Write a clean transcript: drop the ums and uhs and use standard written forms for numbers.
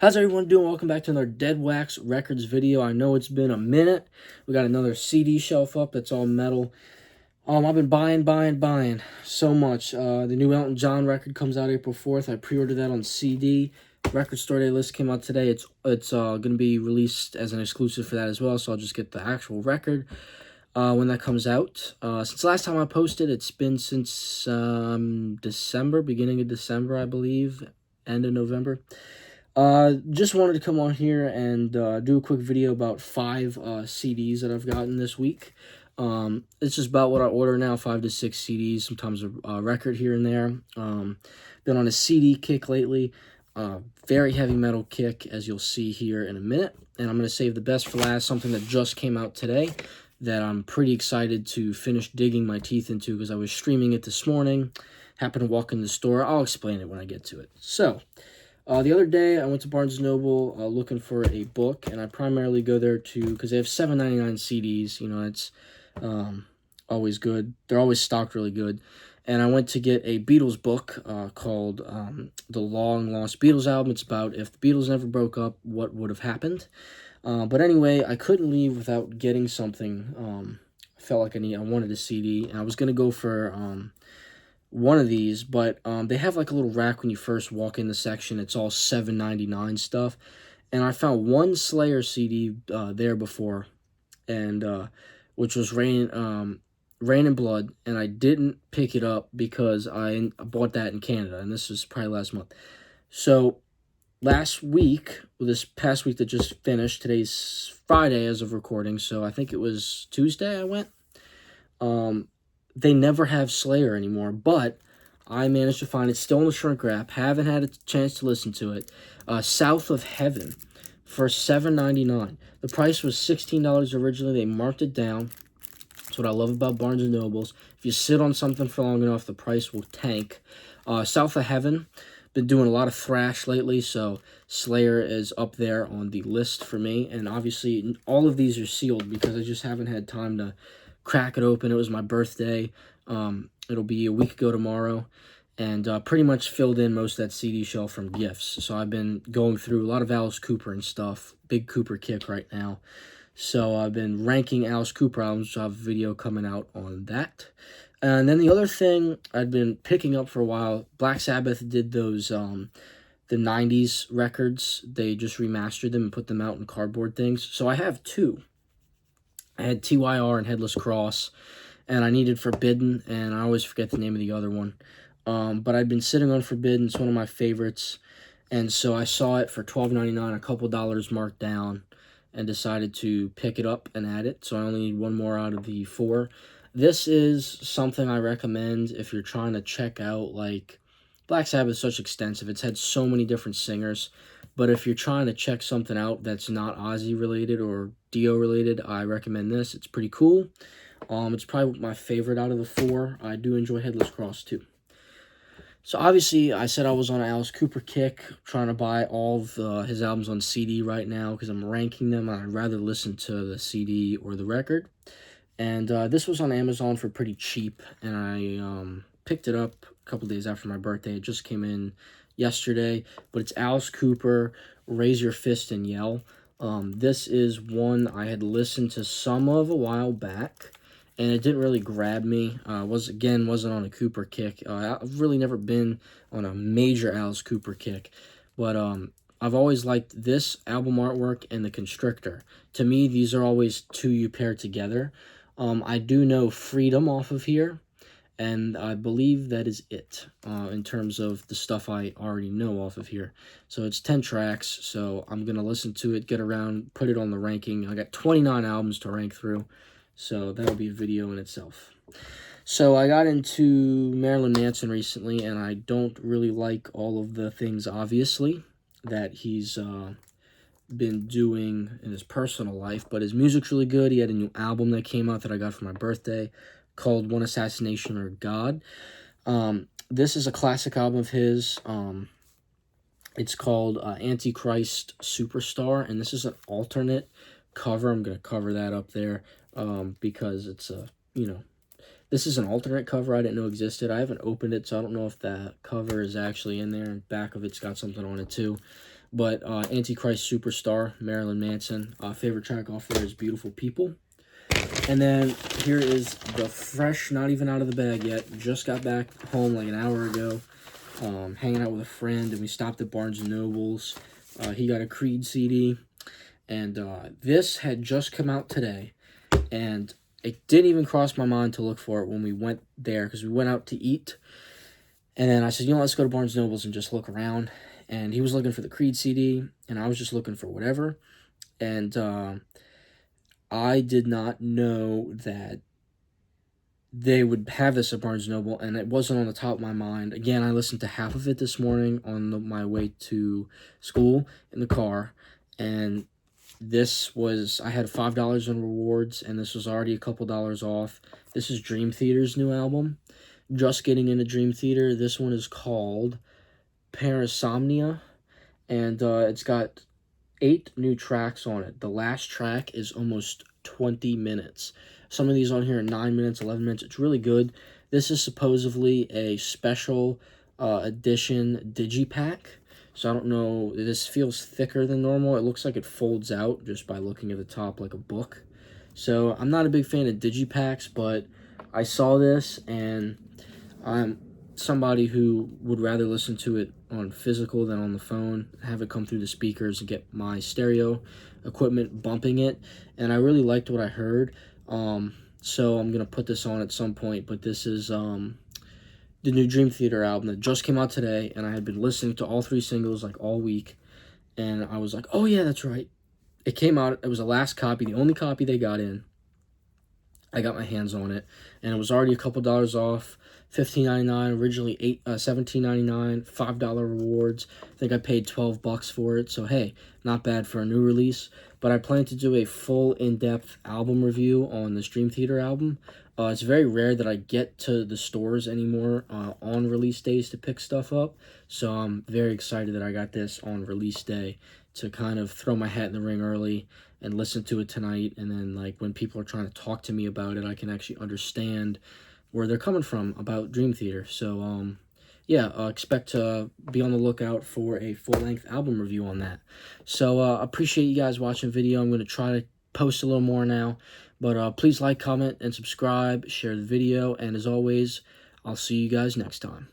How's everyone doing? Welcome back to another Dead Wax Records video. I know it's been a minute. We got another CD shelf up that's all metal. I've been buying so much. The new Elton John record comes out April 4th. I pre-ordered that on CD. Record Store Day list came out today. It's going to be released as an exclusive for that as well, so I'll just get the actual record when that comes out. Since last time I posted, it's been since December, beginning of December, I believe, end of November. Just wanted to come on here and do a quick video about 5 CDs that I've gotten this week. It's just about what I order now, 5 to 6 CDs, sometimes a record here and there. Been on a CD kick lately, very heavy metal kick, as you'll see here in a minute. And I'm going to save the best for last, something that just came out today that I'm pretty excited to finish digging my teeth into because I was streaming it this morning. Happened to walk in the store. I'll explain it when I get to it. So, the other day, I went to Barnes & Noble looking for a book, and I primarily go there because they have $7.99 CDs. You know, it's always good. They're always stocked really good. And I went to get a Beatles book called The Long Lost Beatles Album. It's about if the Beatles never broke up, what would have happened. But anyway, I couldn't leave without getting something. I felt like I wanted a CD, and I was going to go for one of these, but they have like a little rack when you first walk in the section. It's all $7.99 stuff, and I found one Slayer CD there before, and which was Rain and Blood, and I didn't pick it up because I bought that in Canada, and this was probably last month. So last week, this past week that just finished, today's Friday as of recording, so I think it was Tuesday I went. They never have Slayer anymore, but I managed to find it still in the shrink wrap. Haven't had a chance to listen to it. South of Heaven for $7.99. The price was $16 originally. They marked it down. That's what I love about Barnes & Nobles. If you sit on something for long enough, the price will tank. South of Heaven, been doing a lot of thrash lately, so Slayer is up there on the list for me. And obviously, all of these are sealed because I just haven't had time to crack it open. It was my birthday. It'll be a week ago tomorrow, and pretty much filled in most of that CD shelf from gifts. So I've been going through a lot of Alice Cooper and stuff. Big Cooper kick right now. So I've been ranking Alice Cooper albums. So I have a video coming out on that. And then the other thing I'd been picking up for a while, Black Sabbath did those the 90s records. They just remastered them and put them out in cardboard things. So I have 2. I had TYR and Headless Cross, and I needed Forbidden, and I always forget the name of the other one. But I'd been sitting on Forbidden. It's one of my favorites, and so I saw it for $12.99, a couple dollars marked down, and decided to pick it up and add it. So I only need one more out of the 4. This is something I recommend if you're trying to check out, like, Black Sabbath is such extensive. It's had so many different singers. But if you're trying to check something out that's not Ozzy related or Dio related, I recommend this. It's pretty cool. It's probably my favorite out of the 4. I do enjoy Headless Cross too. So obviously, I said I was on an Alice Cooper kick, trying to buy all of his albums on CD right now because I'm ranking them. I'd rather listen to the CD or the record. And this was on Amazon for pretty cheap, and I picked it up a couple days after my birthday. It just came in yesterday, but it's Alice Cooper, Raise Your Fist and Yell. This is one I had listened to some of a while back, and it didn't really grab me. Wasn't on a Cooper kick. I've really never been on a major Alice Cooper kick, but I've always liked this album artwork and The Constrictor. To me, these are always 2 you pair together. I do know Freedom off of here, and I believe that is it in terms of the stuff I already know off of here. So it's 10 tracks, so I'm going to listen to it, get around, put it on the ranking. I got 29 albums to rank through, so that'll be a video in itself. So I got into Marilyn Manson recently, and I don't really like all of the things, obviously, that he's been doing in his personal life, but his music's really good. He had a new album that came out that I got for my birthday called One Assassination or God. This is a classic album of his. It's called Antichrist Superstar, and this is an alternate cover. I'm going to cover that up there because it's this is an alternate cover I didn't know existed. I haven't opened it, so I don't know if that cover is actually in there. And back of it's got something on it too. But Antichrist Superstar, Marilyn Manson. Favorite track off there is Beautiful People. And then here is the fresh, not even out of the bag yet. Just got back home like an hour ago. Hanging out with a friend, and we stopped at Barnes & Noble's. He got a Creed CD. And this had just come out today. And it didn't even cross my mind to look for it when we went there, because we went out to eat. And then I said, you know, let's go to Barnes & Noble's and just look around. And he was looking for the Creed CD, and I was just looking for whatever. And I did not know that they would have this at Barnes & Noble, and it wasn't on the top of my mind. Again, I listened to half of it this morning on my way to school in the car, and this was, I had $5 in rewards, and this was already a couple dollars off. This is Dream Theater's new album. Just getting into Dream Theater. This one is called Parasomnia, and it's got 8 new tracks on it. The last track is almost 20 minutes. Some of these on here are 9 minutes, 11 minutes. It's really good. This is supposedly a special edition digipack. So I don't know, this feels thicker than normal. It looks like it folds out just by looking at the top like a book. So I'm not a big fan of digipacks, but I saw this, and I'm somebody who would rather listen to it on physical than on the phone, have it come through the speakers and get my stereo equipment bumping it. And I really liked what I heard. So I'm going to put this on at some point, but this is the new Dream Theater album that just came out today, and I had been listening to all 3 singles like all week, and I was like, oh yeah, that's right. It came out, it was the last copy, the only copy they got in. I got my hands on it, and it was already a couple dollars off. $15.99, originally $17.99, $5 rewards. I think I paid $12 for it, so hey, not bad for a new release. But I plan to do a full in-depth album review on this Dream Theater album. It's very rare that I get to the stores anymore on release days to pick stuff up, so I'm very excited that I got this on release day to kind of throw my hat in the ring early and listen to it tonight. And then, like, when people are trying to talk to me about it, I can actually understand where they're coming from about Dream Theater. So, yeah, expect to be on the lookout for a full-length album review on that. So, appreciate you guys watching the video. I'm going to try to post a little more now. But please like, comment, and subscribe. Share the video. And as always, I'll see you guys next time.